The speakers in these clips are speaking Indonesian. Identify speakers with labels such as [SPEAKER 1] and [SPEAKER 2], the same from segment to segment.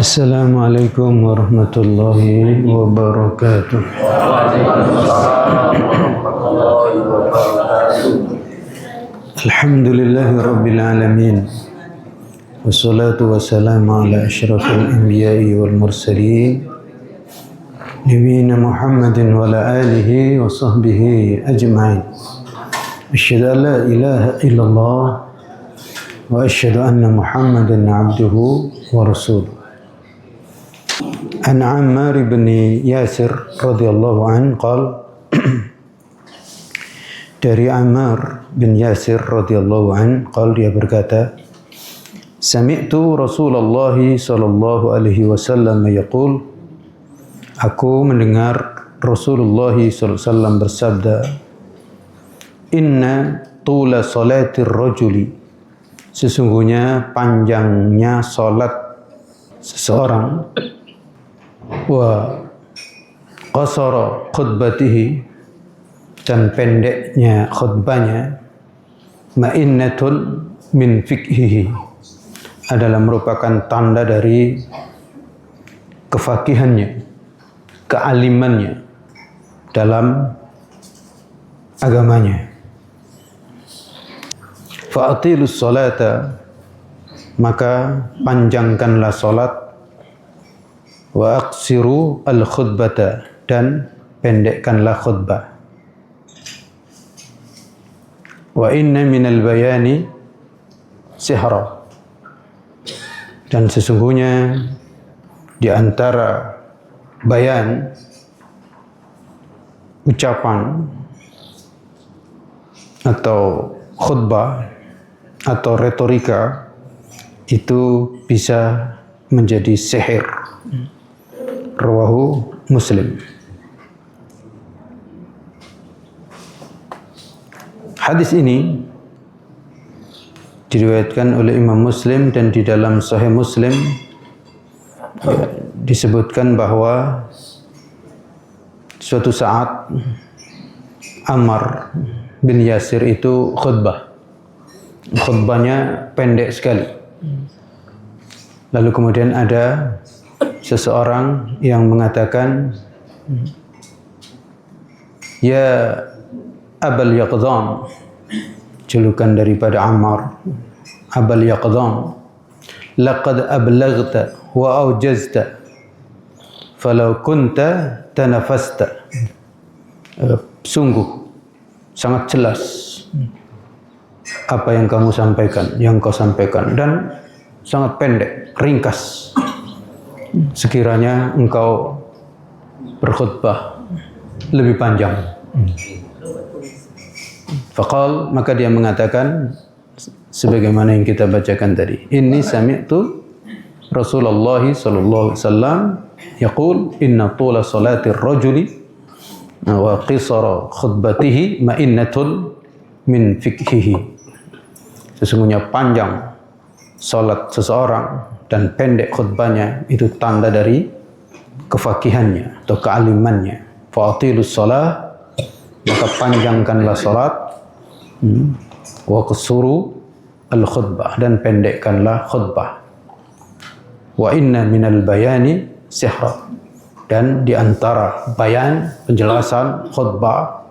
[SPEAKER 1] Assalamualaikum warahmatullahi wabarakatuh. Alhamdulillahi rabbil alamin. Wassalatu wassalamu ala asyrafil anbiya'i wal mursalin nabiyina Muhammadin wa ala alihi wa sahbihi ajma'in. Asyhadu an la ilaha illallah wa asyhadu anna Muhammadan abduhu wa rasuluh. An Ammar bin Yasir radhiyallahu anhu qala dari Ammar bin Yasir radhiyallahu anhu qala dia berkata, sami'tu Rasulullah sallallahu alaihi wasallam yaqul, aku mendengar Rasulullah sallallahu alaihi wasallam bersabda, inna tula salatir rajuli, sesungguhnya panjangnya salat seseorang, wa qasara khutbatihi, dan pendeknya khutbahnya, ma'innatun min fikhihi, adalah merupakan tanda dari kefakihannya, kealimannya dalam agamanya. Fa'atilus salata, maka panjangkanlah salat, wa aqsiru al-khutbata, dan pendekkanlah khutbah. Wa inna minal bayani sihra, dan sesungguhnya di antara bayan, ucapan atau khutbah atau retorika, itu bisa menjadi sihir. Rawahu Muslim. Hadis ini diriwayatkan oleh Imam Muslim, dan di dalam Sahih Muslim disebutkan bahwa suatu saat Ammar bin Yasir itu khutbah. Khutbahnya pendek sekali. Lalu kemudian ada seseorang yang mengatakan, ya Abul Yaqdhan, julukan daripada Ammar, Abul Yaqdhan, laqad ablaghta wa awjazta falau kunta tanafasta. Sungguh sangat jelas apa yang kamu sampaikan, yang kau sampaikan, dan sangat pendek, ringkas. Sekiranya engkau berkhutbah lebih panjang. Faqal, maka dia mengatakan sebagaimana yang kita bacakan tadi, inni sami'tu Rasulullah sallallahu alaihi wasallam yaqul inna tula salatir rajuli wa qisara khutbatihi ma'innatun min fikhihi. Sesungguhnya panjang salat seseorang dan pendek khutbahnya itu tanda dari kefakihannya atau kealimannya. Fa'atilus salah, maka panjangkanlah salat, wa qusuru al khutbah, dan pendekkanlah khutbah. Wa inna minal bayani sihra, dan di antara bayan, penjelasan, khutbah,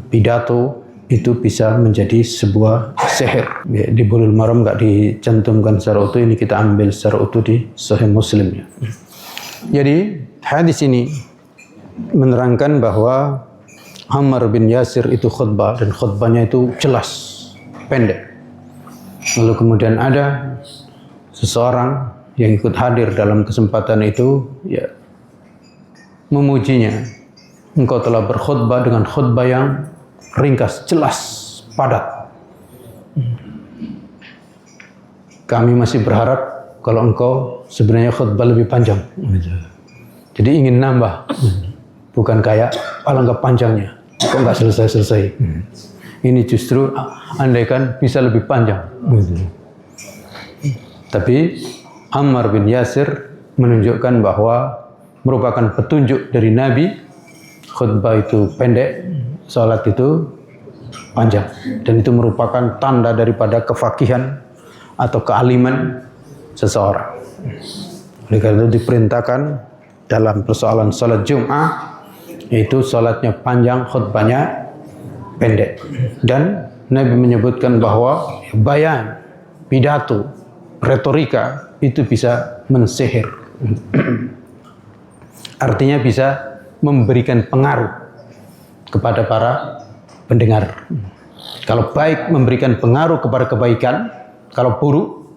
[SPEAKER 1] pidato, itu bisa menjadi sebuah sihir. Ya, di Bulughul Maram nggak dicantumkan secara utuh, ini kita ambil secara utuh di Sahih Muslim. Ya. Jadi hadis ini menerangkan bahwa Ammar bin Yasir itu khutbah, dan khutbahnya itu jelas, pendek. Lalu kemudian ada seseorang yang ikut hadir dalam kesempatan itu, ya, memujinya. Engkau telah berkhutbah dengan khutbah yang ringkas, jelas, padat. Kami masih berharap kalau engkau sebenarnya khutbah lebih panjang. Jadi ingin nambah, bukan kayak alangkah panjangnya, kok nggak selesai-selesai. Ini justru andaikan bisa lebih panjang. Tapi Ammar bin Yasir menunjukkan bahwa merupakan petunjuk dari Nabi, khutbah itu pendek, salat itu panjang, dan itu merupakan tanda daripada kefakihan atau kealiman seseorang. Oleh karena itu diperintahkan dalam persoalan salat Jum'ah itu salatnya panjang, khutbahnya pendek. Dan Nabi menyebutkan bahwa bayan, pidato, retorika itu bisa mensihir. Artinya bisa memberikan pengaruh kepada para pendengar. Kalau baik memberikan pengaruh kepada kebaikan, kalau buruk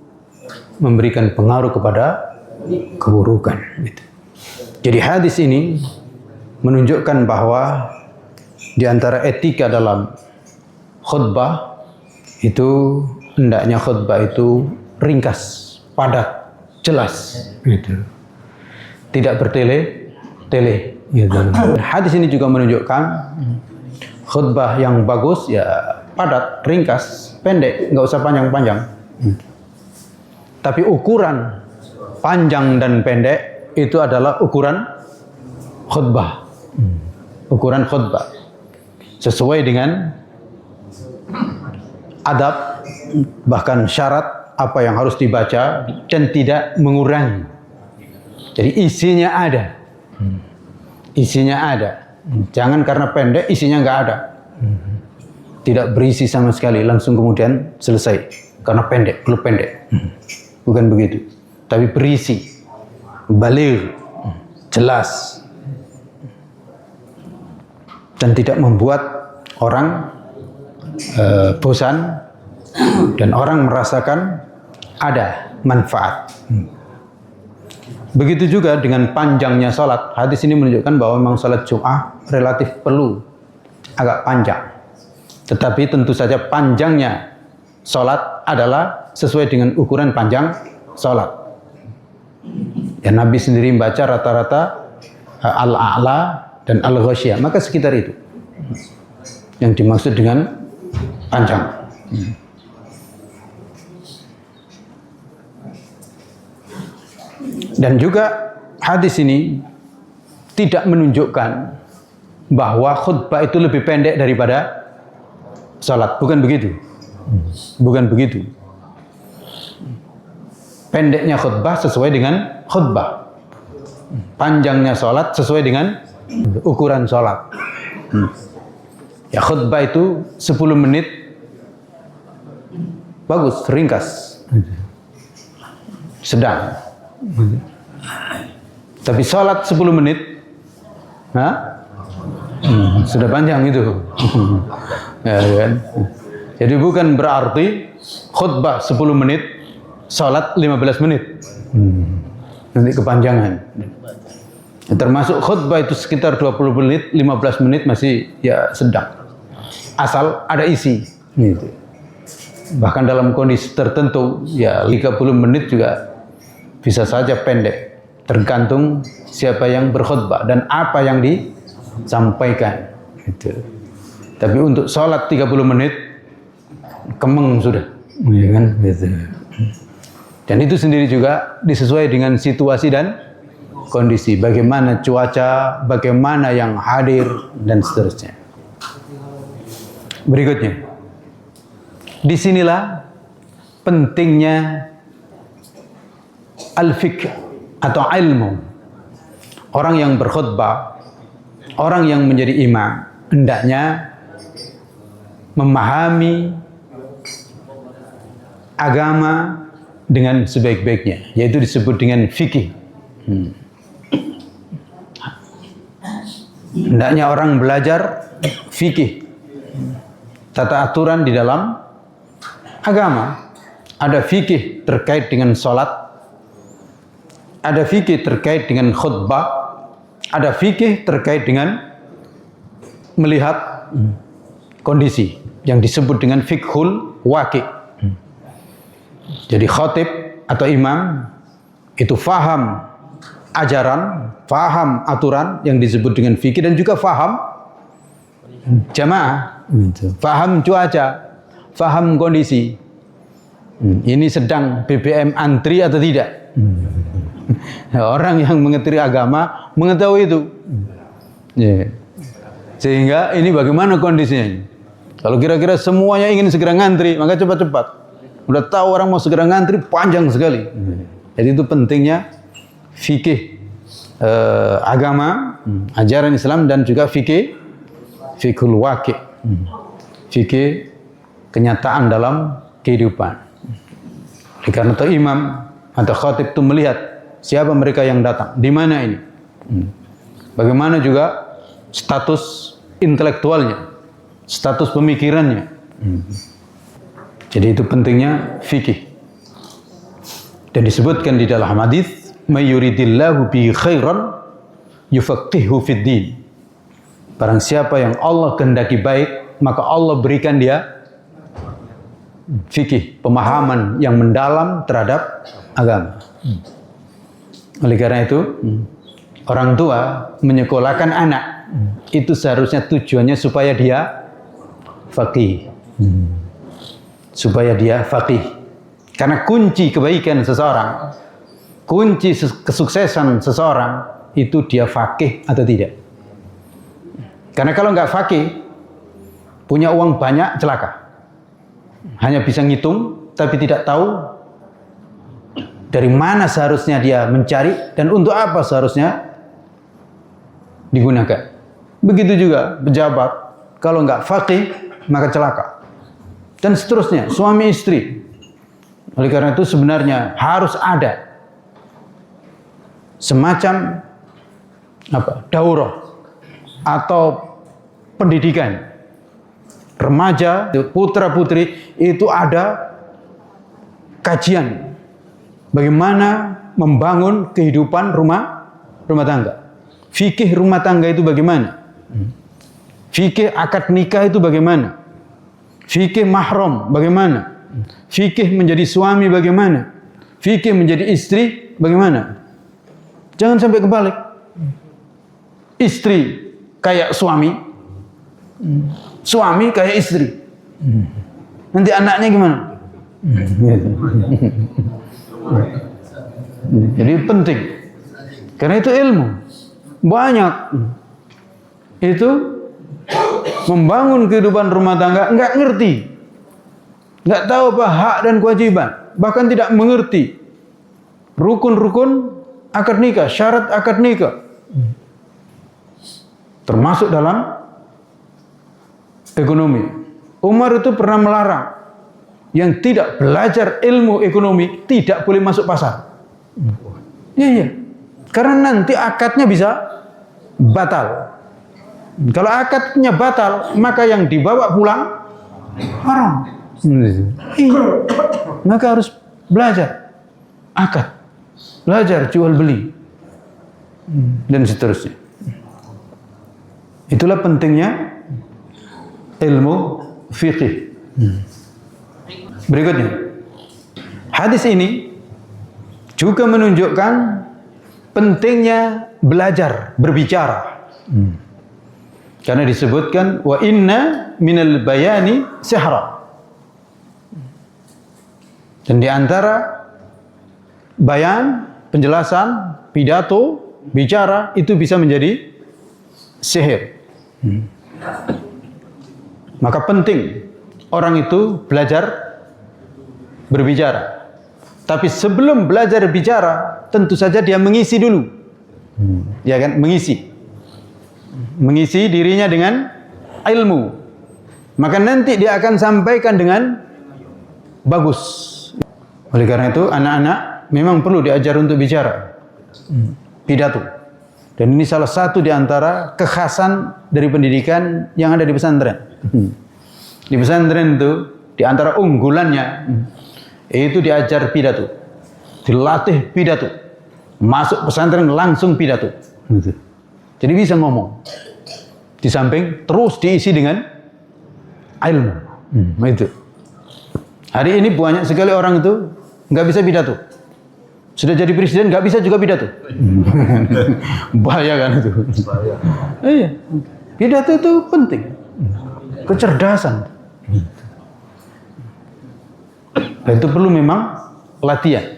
[SPEAKER 1] memberikan pengaruh kepada keburukan. Jadi hadis ini menunjukkan bahwa di antara etika dalam khutbah itu hendaknya khutbah itu ringkas, padat, jelas. Tidak bertele-tele. Hadis ini juga menunjukkan khutbah yang bagus ya padat, ringkas, pendek, nggak usah panjang-panjang. Tapi ukuran panjang dan pendek itu adalah ukuran khutbah. Ukuran khutbah sesuai dengan adab, bahkan syarat apa yang harus dibaca dan tidak mengurangi. Jadi isinya ada. Isinya ada. Jangan karena pendek isinya nggak ada. Tidak berisi sama sekali, langsung kemudian selesai karena pendek, klub pendek. Bukan begitu. Tapi berisi, baligh, jelas, dan tidak membuat orang bosan dan orang merasakan ada manfaat. Begitu juga dengan panjangnya salat. Hadis ini menunjukkan bahwa memang salat Jum'ah relatif perlu agak panjang. Tetapi tentu saja panjangnya salat adalah sesuai dengan ukuran panjang salat. Ya, Nabi sendiri membaca rata-rata al-a'la dan al-ghasyiyah, maka sekitar itu yang dimaksud dengan panjang. Dan juga hadis ini tidak menunjukkan bahwa khutbah itu lebih pendek daripada salat. Bukan begitu. Bukan begitu. Pendeknya khutbah sesuai dengan khutbah. Panjangnya salat sesuai dengan ukuran salat. Ya, khutbah itu 10 menit bagus, ringkas, sedang. Tapi salat 10 menit sudah panjang itu. Ya, kan? Jadi bukan berarti khutbah 10 menit, salat 15 menit. Nanti kepanjangan. Termasuk khutbah itu sekitar 20 menit, 15 menit masih ya sedang. Asal ada isi. Gitu. Bahkan dalam kondisi tertentu, ya 30 menit juga bisa saja pendek. Tergantung siapa yang berkhutbah dan apa yang disampaikan. Gitu. Tapi untuk sholat 30 menit, kemeng sudah. Ya kan? Gitu. Dan itu sendiri juga disesuai dengan situasi dan kondisi. Bagaimana cuaca, bagaimana yang hadir, dan seterusnya. Berikutnya. Disinilah pentingnya al-fiqh atau ilmu. Orang yang berkhutbah, orang yang menjadi imam, hendaknya memahami agama dengan sebaik-baiknya, yaitu disebut dengan fikih. Hendaknya orang belajar fikih, tata aturan di dalam agama. Ada fikih terkait dengan sholat, ada fikih terkait dengan khutbah, ada fikih terkait dengan melihat kondisi yang disebut dengan fiqhul waqi'. Jadi khatib atau imam itu faham ajaran, faham aturan yang disebut dengan fikih, dan juga faham jamaah, faham cuaca, faham kondisi. Ini sedang BBM antri atau tidak? Orang yang mengerti agama mengetahui itu. Sehingga ini bagaimana kondisinya? Kalau kira-kira semuanya ingin segera ngantri, maka cepat-cepat. Udah tahu orang mau segera ngantri, panjang sekali. Jadi itu pentingnya fikih agama, ajaran Islam, dan juga fikhul waqi', fikih kenyataan dalam kehidupan. Karena itu imam atau khatib itu melihat siapa mereka yang datang, di mana ini, bagaimana juga status intelektualnya, status pemikirannya. Jadi itu pentingnya fikih. Dan disebutkan di dalam hadis, "May yuridillahu bihi khairan yufaqihuhu fid din." Barang siapa yang Allah kehendaki baik, maka Allah berikan dia fikih, pemahaman yang mendalam terhadap agama. Oleh karena itu, orang tua menyekolahkan anak, itu seharusnya tujuannya supaya dia faqih. Supaya dia faqih. Karena kunci kebaikan seseorang, kunci kesuksesan seseorang, itu dia faqih atau tidak. Karena kalau nggak faqih, punya uang banyak, celaka. Hanya bisa ngitung, tapi tidak tahu dari mana seharusnya dia mencari dan untuk apa seharusnya digunakan. Begitu juga pejabat, kalau nggak faqih, maka celaka. Dan seterusnya, suami istri. Oleh karena itu sebenarnya harus ada semacam daurah atau pendidikan remaja, putra putri, itu ada kajian bagaimana membangun kehidupan rumah tangga. Fikih rumah tangga itu bagaimana? Fikih akad nikah itu bagaimana? Fikih mahram bagaimana? Fikih menjadi suami bagaimana? Fikih menjadi istri bagaimana? Jangan sampai kebalik. Istri kayak suami, suami kayak istri. Nanti anaknya gimana? Jadi penting. Karena itu ilmu. Banyak. Itu membangun kehidupan rumah tangga enggak ngerti. Enggak tahu apa hak dan kewajiban. Bahkan tidak mengerti rukun-rukun akad nikah, syarat akad nikah. Termasuk dalam ekonomi. Umar itu pernah melarang yang tidak belajar ilmu ekonomi tidak boleh masuk pasar. Iya. Karena nanti akadnya bisa batal. Kalau akadnya batal, maka yang dibawa pulang haram. Iya. Maka harus belajar akad, belajar jual beli, dan seterusnya. Itulah pentingnya ilmu fiqih. Berikutnya, hadis ini juga menunjukkan pentingnya belajar berbicara. Karena disebutkan wa inna minal bayani sihra. Dan di antara bayan, penjelasan, pidato, bicara itu bisa menjadi sihir. Maka penting orang itu belajar berbicara. Tapi sebelum belajar bicara, tentu saja dia mengisi dulu. Ya kan, mengisi dirinya dengan ilmu. Maka nanti dia akan sampaikan dengan bagus. Oleh karena itu anak-anak memang perlu diajar untuk bicara, pidato. Dan ini salah satu di antara kekhasan dari pendidikan yang ada di pesantren. Di pesantren itu di antara unggulannya itu diajar pidato, dilatih pidato. Masuk pesantren langsung pidato. Jadi bisa ngomong. Di samping terus diisi dengan ilmu. Itu. Hari ini banyak sekali orang itu nggak bisa pidato. Sudah jadi presiden nggak bisa juga pidato. Bahaya kan itu. Iya. Pidato itu penting. Kecerdasan. Dan itu perlu memang latihan.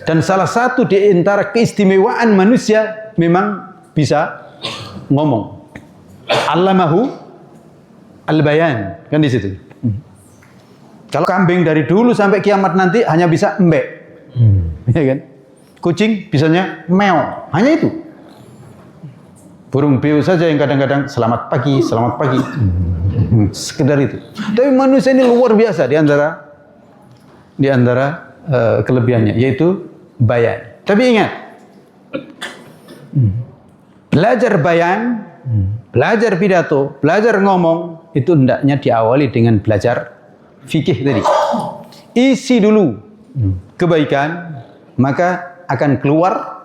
[SPEAKER 1] Dan salah satu di antara keistimewaan manusia memang bisa ngomong. Allamahu al-bayan, kan di situ. Kalau kambing dari dulu sampai kiamat nanti hanya bisa embek. Ya kan? kucing bisanya meow, hanya itu. Burung beo saja yang kadang-kadang selamat pagi, sekedar itu. Tapi manusia ini luar biasa di antara kelebihannya, yaitu bayan. Tapi ingat, belajar bayan, belajar pidato, belajar ngomong, itu hendaknya diawali dengan belajar fikih tadi. Isi dulu kebaikan, maka akan keluar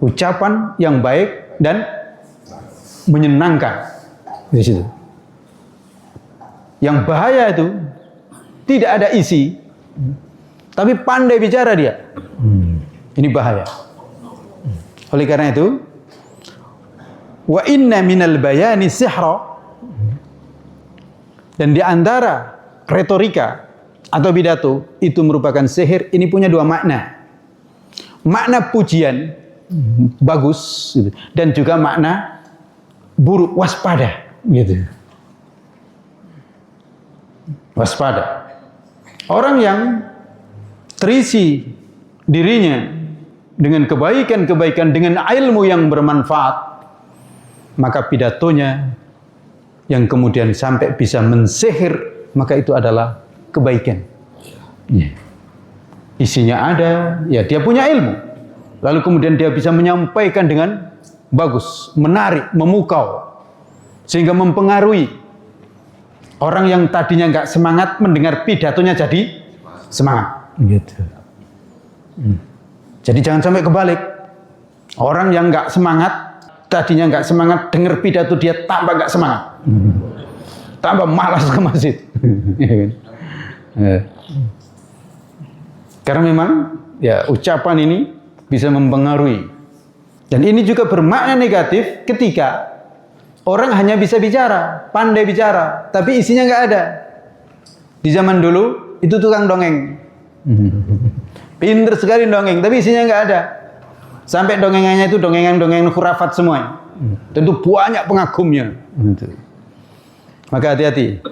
[SPEAKER 1] ucapan yang baik dan menyenangkan di situ. Yang bahaya itu tidak ada isi, tapi pandai bicara dia. Ini bahaya. Oleh karena itu, wa inna minal bayani sihra, dan di antara retorika atau pidato itu merupakan sihir. Ini punya dua makna. Makna pujian bagus gitu, dan juga makna buruk, waspada gitu. Waspada. Orang yang terisi dirinya dengan kebaikan-kebaikan, dengan ilmu yang bermanfaat, maka pidatonya yang kemudian sampai bisa mensihir, maka itu adalah kebaikan. Isinya ada, ya dia punya ilmu. Lalu kemudian dia bisa menyampaikan dengan bagus, menarik, memukau, sehingga mempengaruhi orang yang tadinya nggak semangat mendengar pidatonya jadi semangat. Gitu. Jadi jangan sampai kebalik. Orang yang nggak semangat, tadinya nggak semangat, dengar pidato dia tambah nggak semangat, tambah malas ke masjid. Karena memang ya ucapan ini bisa mempengaruhi. Dan ini juga bermakna negatif ketika orang hanya bisa bicara, pandai bicara, tapi isinya nggak ada. Di zaman dulu itu tukang dongeng, pinter sekali dongeng, tapi isinya nggak ada. Sampai dongengannya itu dongengan-dongengan khurafat semua. Tentu banyak pengagumnya. Maka hati-hati,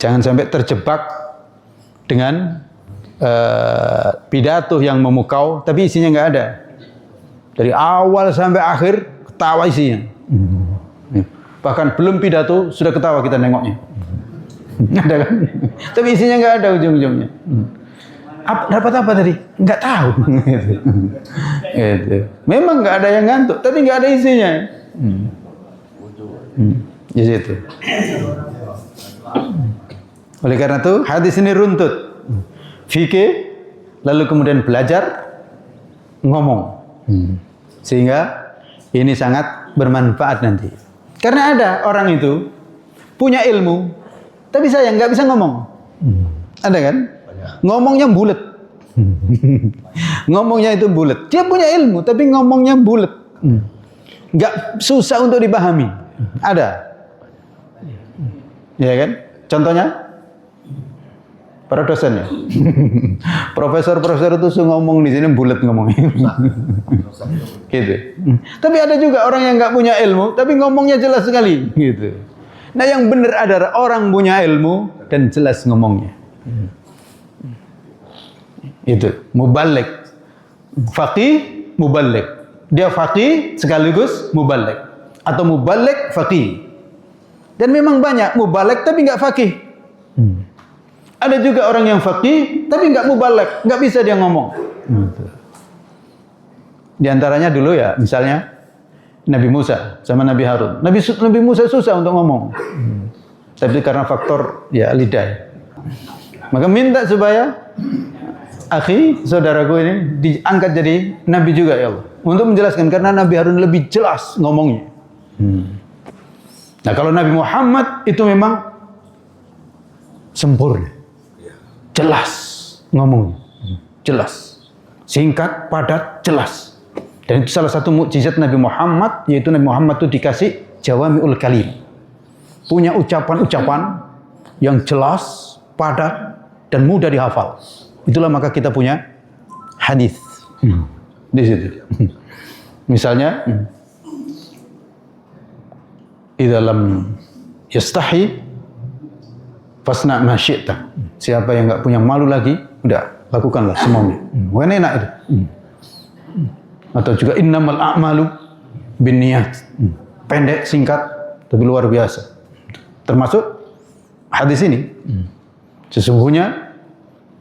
[SPEAKER 1] jangan sampai terjebak dengan pidato yang memukau, tapi isinya nggak ada. Dari awal sampai akhir ketawa isinya. Bahkan belum pidato sudah ketawa kita nengoknya. Ada kan? Tapi isinya nggak ada ujung-ujungnya. Dapat apa tadi? Nggak tahu. Gitu. Memang nggak ada yang ngantuk, tapi nggak ada isinya. Di situ. Oleh karena itu hadis ini runtut. Fikih, lalu kemudian belajar ngomong. Sehingga ini sangat bermanfaat nanti. Karena ada orang itu punya ilmu, tapi sayang nggak bisa ngomong. Ada kan? Ngomongnya bulat. Ngomongnya itu bulat. Dia punya ilmu, tapi ngomongnya bulat. Nggak susah untuk dipahami. Ada. Ya kan? Contohnya? Para dosennya. Profesor-profesor itu ngomong di sini bulat ngomongnya. Gitu. Tapi ada juga orang yang nggak punya ilmu, tapi ngomongnya jelas sekali. Gitu. Nah yang benar adalah orang punya ilmu dan jelas ngomongnya. Itu muballigh. Faqih, muballigh. Dia faqih sekaligus muballigh. Atau muballigh faqih. Dan memang banyak muballigh tapi nggak faqih. Ada juga orang yang faqih tapi nggak muballigh, nggak bisa dia ngomong. Di antaranya dulu ya, misalnya Nabi Musa sama Nabi Harun. Nabi Musa susah untuk ngomong. Tapi karena faktor ya lidah. Maka minta supaya akhi, saudaraku ini diangkat jadi nabi juga ya Allah. Untuk menjelaskan karena Nabi Harun lebih jelas ngomongnya. Nah, kalau Nabi Muhammad itu memang sempurna. Jelas ngomongnya. Jelas. Singkat, padat, jelas. Dan itu salah satu mukjizat Nabi Muhammad, yaitu Nabi Muhammad itu dikasih jawami'ul kalim. Punya ucapan-ucapan yang jelas, padat, dan mudah dihafal. Itulah maka kita punya hadis di situ. Misalnya, idza lam yastahi fasna ma syi'ta. Siapa yang enggak punya malu lagi, udah lakukanlah semuanya. Bukan enak itu. Atau juga innamal a'malu binniyat. Pendek, singkat, tapi luar biasa. Termasuk hadis ini. Sesungguhnya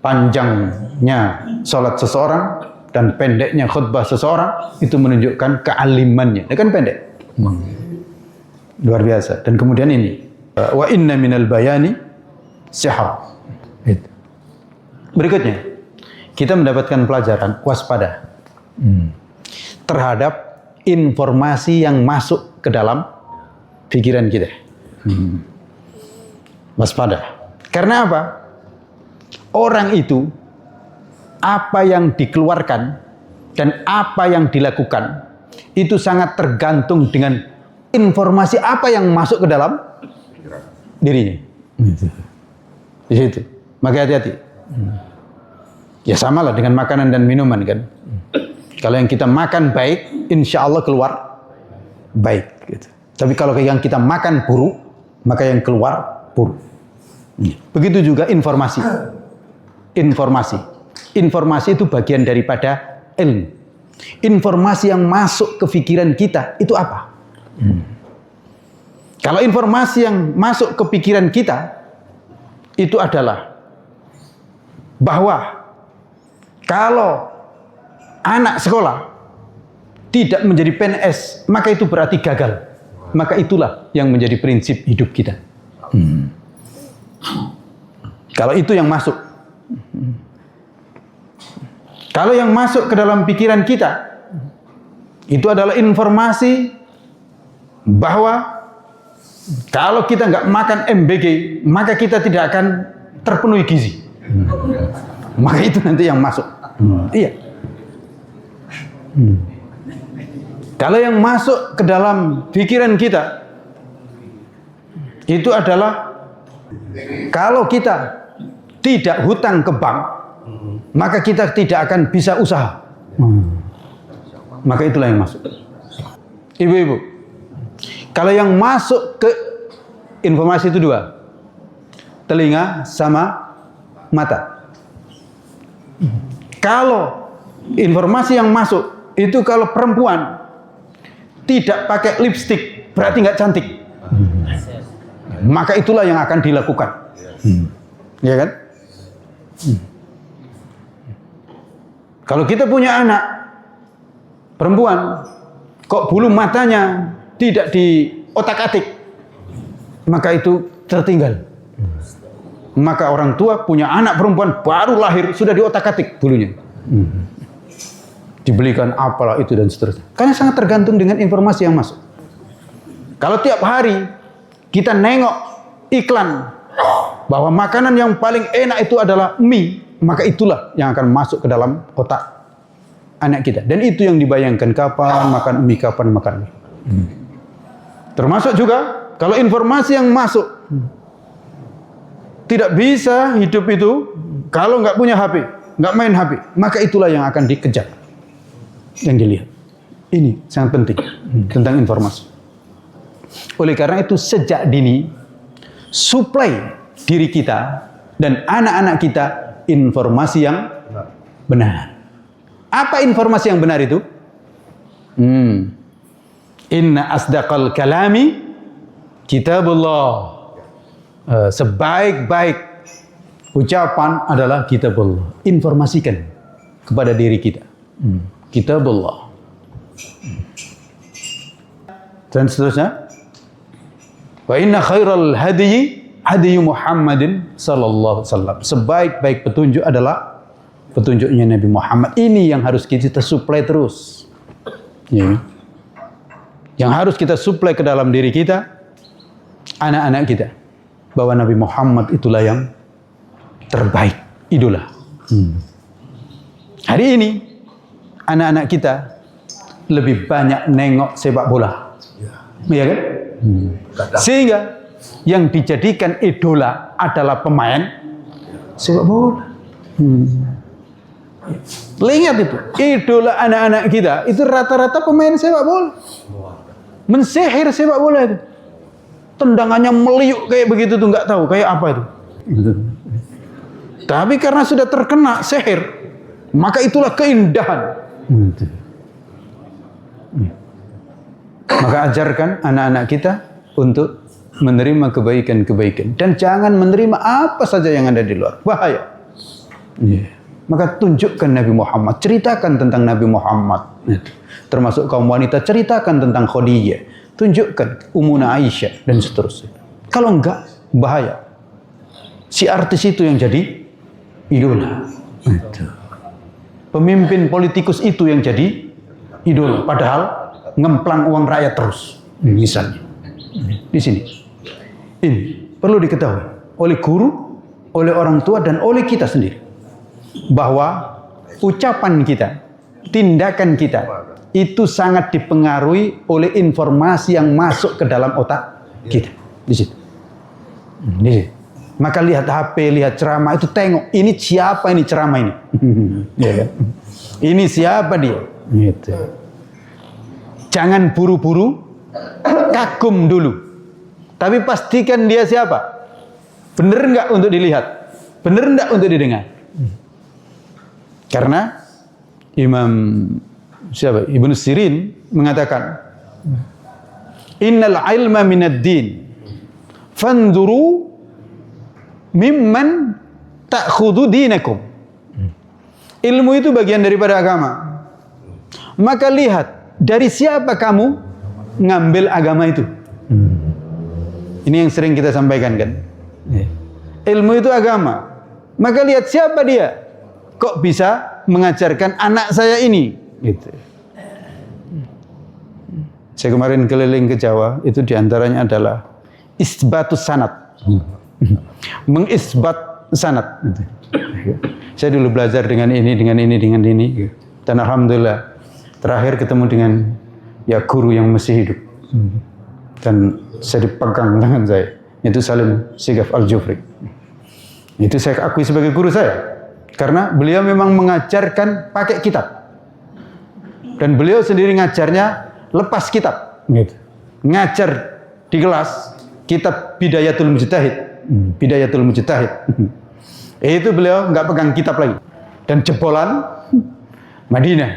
[SPEAKER 1] panjangnya salat seseorang dan pendeknya khutbah seseorang itu menunjukkan kealimannya. Dia kan pendek. Luar biasa. Dan kemudian ini, wa inna minal bayani sihra. Berikutnya, kita mendapatkan pelajaran waspada terhadap informasi yang masuk ke dalam pikiran kita. Waspada. Karena apa? Orang itu apa yang dikeluarkan dan apa yang dilakukan itu sangat tergantung dengan informasi apa yang masuk ke dalam dirinya. Di situ. Maka hati-hati. Ya samalah dengan makanan dan minuman kan. Kalau yang kita makan baik, insya Allah keluar baik. Gitu. Tapi kalau yang kita makan buruk, maka yang keluar buruk. Begitu juga informasi. Informasi itu bagian daripada ilmu. Informasi yang masuk ke pikiran kita itu apa? Kalau informasi yang masuk ke pikiran kita itu adalah bahwa kalau anak sekolah tidak menjadi PNS, maka itu berarti gagal. Maka itulah yang menjadi prinsip hidup kita. Kalau itu yang masuk. Kalau yang masuk ke dalam pikiran kita itu adalah informasi bahwa kalau kita nggak makan MBG, maka kita tidak akan terpenuhi gizi. Maka itu nanti yang masuk. Iya. Kalau yang masuk ke dalam pikiran kita itu adalah kalau kita tidak hutang ke bank, maka kita tidak akan bisa usaha. Maka itulah yang masuk. Ibu-ibu, kalau yang masuk ke informasi itu dua, telinga sama mata. Kalau informasi yang masuk itu kalau perempuan tidak pakai lipstik berarti nggak cantik, maka itulah yang akan dilakukan, ya kan? Kalau kita punya anak perempuan, kok bulu matanya tidak diotak-atik, maka itu tertinggal. Maka orang tua punya anak perempuan baru lahir sudah diotak-atik bulunya. Dibelikan apalah itu dan seterusnya. Karena sangat tergantung dengan informasi yang masuk. Kalau tiap hari kita nengok iklan bahwa makanan yang paling enak itu adalah mie, maka itulah yang akan masuk ke dalam otak anak kita. Dan itu yang dibayangkan kapan makan mie, kapan makan mie. Termasuk juga kalau informasi yang masuk tidak bisa hidup itu kalau nggak punya HP, nggak main HP, maka itulah yang akan dikejar, yang dilihat. Ini sangat penting tentang informasi. Oleh karena itu sejak dini suplai diri kita dan anak-anak kita informasi yang benar. Apa informasi yang benar itu? Inna asdaqal kalami kitabullah. Sebaik-baik ucapan adalah kitabullah. Informasikan kepada diri kita. Kitabullah. Dan seterusnya. Wa inna khairal hadyi hadyu Muhammadin sallallahu alaihi wasallam. Sebaik-baik petunjuk adalah petunjuknya Nabi Muhammad. Ini yang harus kita suplai terus. Ya. Yang harus kita suplai ke dalam diri kita, anak-anak kita, bahwa Nabi Muhammad itulah yang terbaik, idola. Hari ini anak-anak kita lebih banyak nengok sepak bola, ya kan? Sehingga yang dijadikan idola adalah pemain sepak bola. Ingat itu, idola anak-anak kita itu rata-rata pemain sepak bola. Mensihir sepak bola itu. Tendangannya meliuk kayak begitu tuh, nggak tahu kayak apa itu. Tapi karena sudah terkena sihir, maka itulah keindahan. Maka ajarkan anak-anak kita untuk menerima kebaikan-kebaikan dan jangan menerima apa saja yang ada di luar. Bahaya. Maka tunjukkan Nabi Muhammad, ceritakan tentang Nabi Muhammad. Termasuk kaum wanita, ceritakan tentang Khadijah, tunjukkan Ummuna Aisyah dan seterusnya. Kalau enggak, bahaya. Si artis itu yang jadi idola. Pemimpin politikus itu yang jadi idola, padahal ngemplang uang rakyat terus. Misalnya di sini, ini perlu diketahui oleh guru, oleh orang tua dan oleh kita sendiri, bahwa ucapan kita, tindakan kita itu sangat dipengaruhi oleh informasi yang masuk ke dalam otak kita. Di situ. Di situ. Maka lihat HP, lihat ceramah itu, tengok ini siapa ini ceramah ini. Ini siapa dia? Gitu. Jangan buru-buru, kagum dulu. Tapi pastikan dia siapa. Benar enggak untuk dilihat? Benar enggak untuk didengar? Karena Ibnu Sirin mengatakan, innal ilma minad din fanzuru mimman ta'khudhu dinakum. Ilmu itu bagian daripada agama. Maka lihat dari siapa kamu ngambil agama itu. Ini yang sering kita sampaikan kan. Ilmu itu agama. Maka lihat siapa dia. Kok bisa mengajarkan anak saya ini? Gitu. Saya kemarin keliling ke Jawa, itu diantaranya adalah isbatus sanad. Mengisbat sanad. Saya dulu belajar dengan ini. Dan alhamdulillah terakhir ketemu dengan guru yang masih hidup. Dan saya dipegang tangan saya. Itu Salim Sigaf Al-Jufri. Itu saya akui sebagai guru saya. Karena beliau memang mengajarkan pakai kitab. Dan beliau sendiri ngajarnya lepas kitab. Gitu. Ngajar di kelas kitab Bidayatul Mujtahid. Bidayatul Mujtahid. Itu beliau nggak pegang kitab lagi. Dan jebolan Madinah.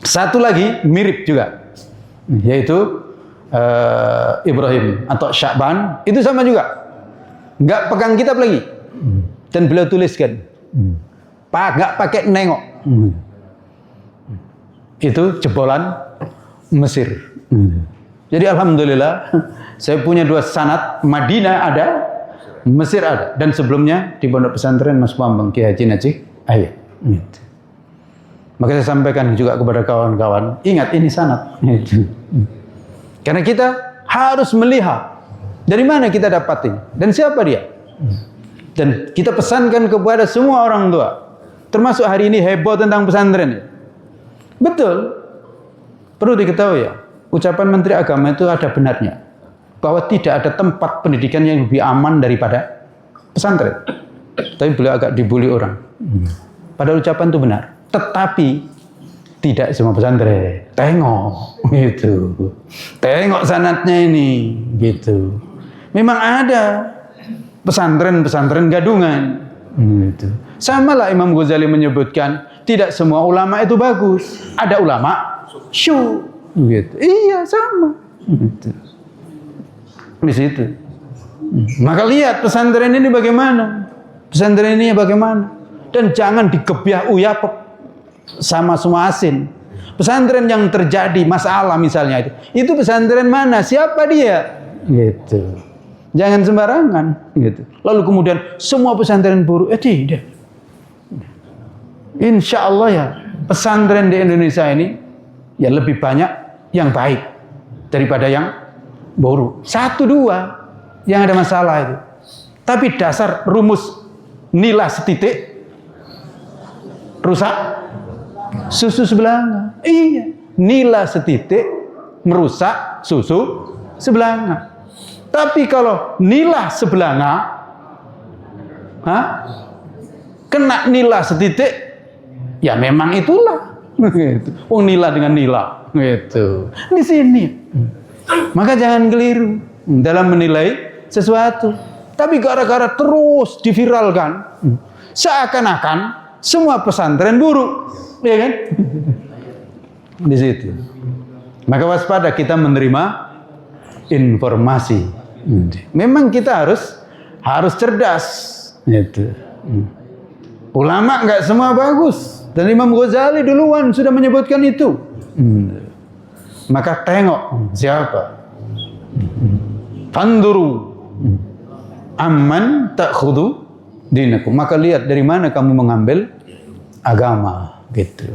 [SPEAKER 1] Satu lagi mirip juga. Yaitu Ibrahim atau Sya'ban. Itu sama juga. Nggak pegang kitab lagi. Dan beliau tuliskan. Nggak pakai nengok. Itu jebolan Mesir. Jadi alhamdulillah saya punya 2 sanad, Madinah ada, Mesir ada, dan sebelumnya di pondok pesantren Mas Bambang Ki Haji Najih Ayat. Maka saya sampaikan juga kepada kawan-kawan, ingat ini sanad. Karena kita harus melihat dari mana kita dapatin dan siapa dia. Dan kita pesankan kepada semua orang tua, termasuk hari ini heboh tentang pesantren. Betul, perlu diketahui ya, ucapan Menteri Agama itu ada benarnya, bahwa tidak ada tempat pendidikan yang lebih aman daripada pesantren. Tapi beliau agak dibully orang. Padahal ucapan itu benar. Tetapi tidak semua pesantren. Tengok, gitu. Tengok sanadnya ini, gitu. Memang ada pesantren-pesantren gadungan. Gitu. Sama lah Imam Ghazali menyebutkan, tidak semua ulama itu bagus. Ada ulama syuh. Gitu. Iya, sama. Gitu. Di situ. Maka lihat pesantren ini bagaimana. Pesantren ini bagaimana. Dan jangan digebyah uyah sama semua asin. Pesantren yang terjadi masalah misalnya itu pesantren mana? Siapa dia? Gitu. Jangan sembarangan, gitu. Lalu kemudian semua pesantren buruk, tidak. Insya Allah ya, pesantren di Indonesia ini ya lebih banyak yang baik daripada yang buruk. 1-2 yang ada masalah itu. Tapi dasar rumus nila setitik rusak susu sebelanga. Iya, nila setitik merusak susu sebelanga. Tapi kalau nila sebelanga, kena nila setitik, ya memang itulah. Gitu. Oh, nila dengan nila, gitu. Di sini, maka jangan keliru dalam menilai sesuatu. Tapi gara-gara terus diviralkan, seakan-akan semua pesantren buruk, ya kan? Di situ. Maka waspada kita menerima informasi. Memang kita harus cerdas. Itu. Ulama nggak semua bagus. Dan Imam Ghazali duluan sudah menyebutkan itu. Maka tengok siapa. Fanduru amman ta'khudhu dinakum. Maka lihat dari mana kamu mengambil agama, gitu.